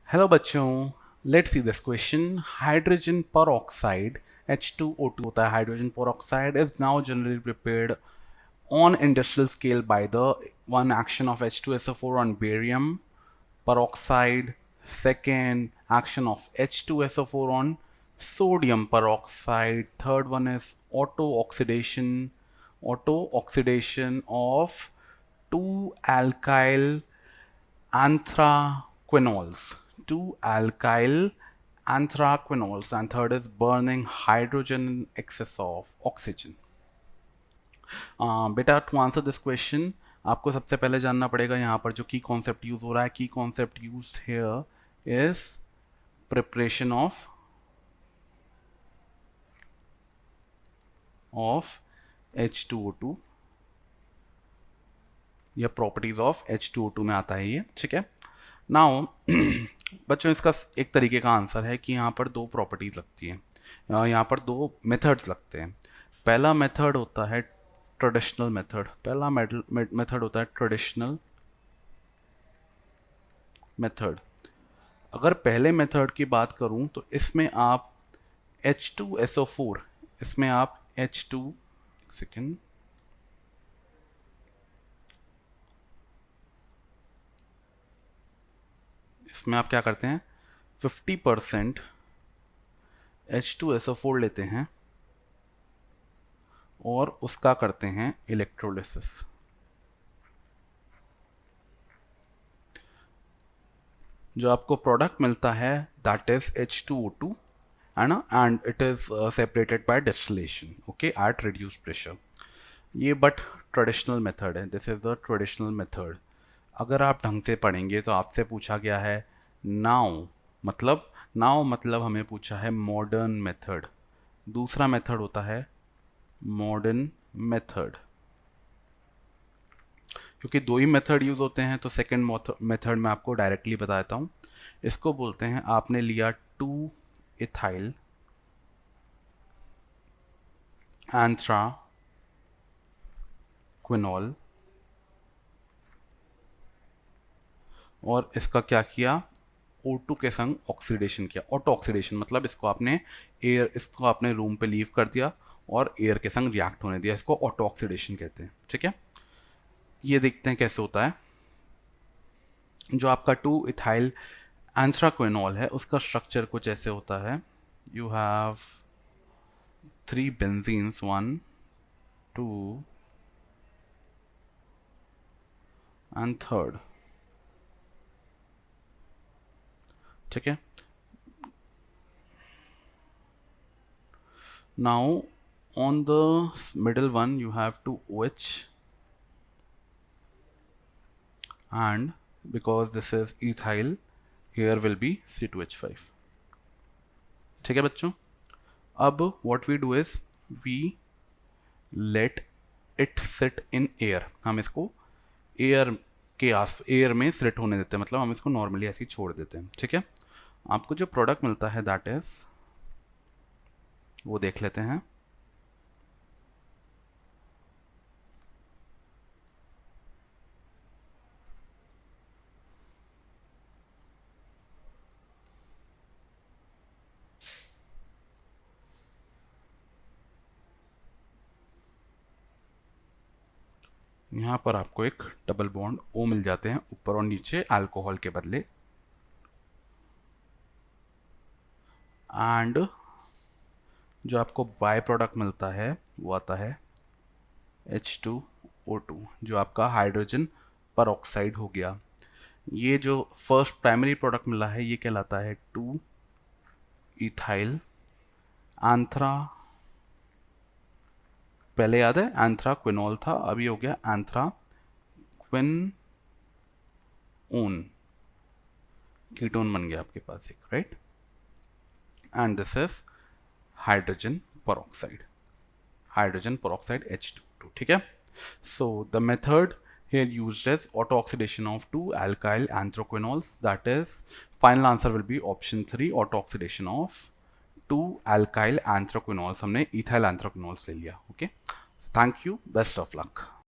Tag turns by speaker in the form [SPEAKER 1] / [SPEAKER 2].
[SPEAKER 1] Hello बच्चों, let's see this question. Hydrogen पर oxide H2O2 होता है. हाइड्रोजन पर oxide is now generally prepared on industrial scale by the one action of H2SO4 on barium peroxide, second action of H2SO4 on sodium peroxide, third one is auto oxidation of two alkyl anthraquinols, and third is burning hydrogen in excess of oxygen. बेटा, to answer this question आपको सबसे पहले जानना पड़ेगा यहाँ पर जो की कॉन्सेप्ट यूज हो रहा है. की concept use here is preparation of H2O2 या प्रॉपर्टीज ऑफ H2O2 में आता है ये. ठीक है. नाउ बच्चों, इसका एक तरीके का आंसर है कि यहाँ पर दो प्रॉपर्टीज लगती हैं, यहाँ पर दो मेथड्स लगते हैं. पहला मेथड होता है ट्रेडिशनल मेथड. पहला मेथड होता है ट्रेडिशनल मेथड. अगर पहले मेथड की बात करूं तो इसमें आप H2SO4, इसमें आप H2 सेकेंड इसमें आप क्या करते हैं, 50% H2SO4 लेते हैं और उसका करते हैं इलेक्ट्रोलिसिस. जो आपको प्रोडक्ट मिलता है दैट इज H2O2, है ना, and it is separated by distillation, okay, at reduce pressure. ये बट ट्रेडिशनल मेथड है. This is the traditional method. अगर आप ढंग से पढ़ेंगे तो आपसे पूछा गया है नाउ मतलब हमें पूछा है मॉडर्न मेथड. दूसरा मेथड होता है मॉडर्न मेथड. क्योंकि दो ही मेथड यूज होते हैं तो सेकंड मेथड में आपको डायरेक्टली बता देता हूँ. इसको बोलते हैं, आपने लिया 2 इथाइल एंथ्राक्विनोल और इसका क्या किया, O2 के संग ऑक्सीडेशन किया. ऑटो ऑक्सीडेशन मतलब इसको आपने रूम पे लीव कर दिया और एयर के संग रिएक्ट होने दिया. इसको ऑटो ऑक्सीडेशन कहते हैं. ठीक है. ये देखते हैं कैसे होता है. जो आपका 2 इथाइल एंथ्राक्विनोल है उसका स्ट्रक्चर कुछ ऐसे होता है. You have 3 benzenes, 1 2 and third. ठीक है. Now on the middle one you have 2 OH, and because this is ethyl here will be C2H5. ठीक है बच्चों. अब what we do is we let it sit in air. हम इसको air में seat होने देते हैं, मतलब हम इसको नॉर्मली ऐसे ही छोड़ देते हैं. ठीक है. आपको जो प्रोडक्ट मिलता है दैट इज, वो देख लेते हैं. यहाँ पर आपको एक डबल बॉन्ड O मिल जाते हैं ऊपर और नीचे अल्कोहल के बदले. एंड जो आपको बाय प्रोडक्ट मिलता है वो आता है H2O2, जो आपका हाइड्रोजन पर ऑक्साइड हो गया. ये जो फर्स्ट प्राइमरी प्रोडक्ट मिला है ये कहलाता है 2 इथाइल एंथ्रा, पहले याद है एंथ्राक्विनोल था, अभी हो गया एंथ्राक्विनोन, कीटोन बन गया आपके पास एक, right. And this is hydrogen peroxide H2O2. ठीक है. So the method here used as auto oxidation of 2 alkyl anthraquinols, that is final answer will be option 3, auto oxidation of 2 alkyl anthraquinols. हमने ethyl anthraquinols ले लिया. Okay. Thank you, best of luck.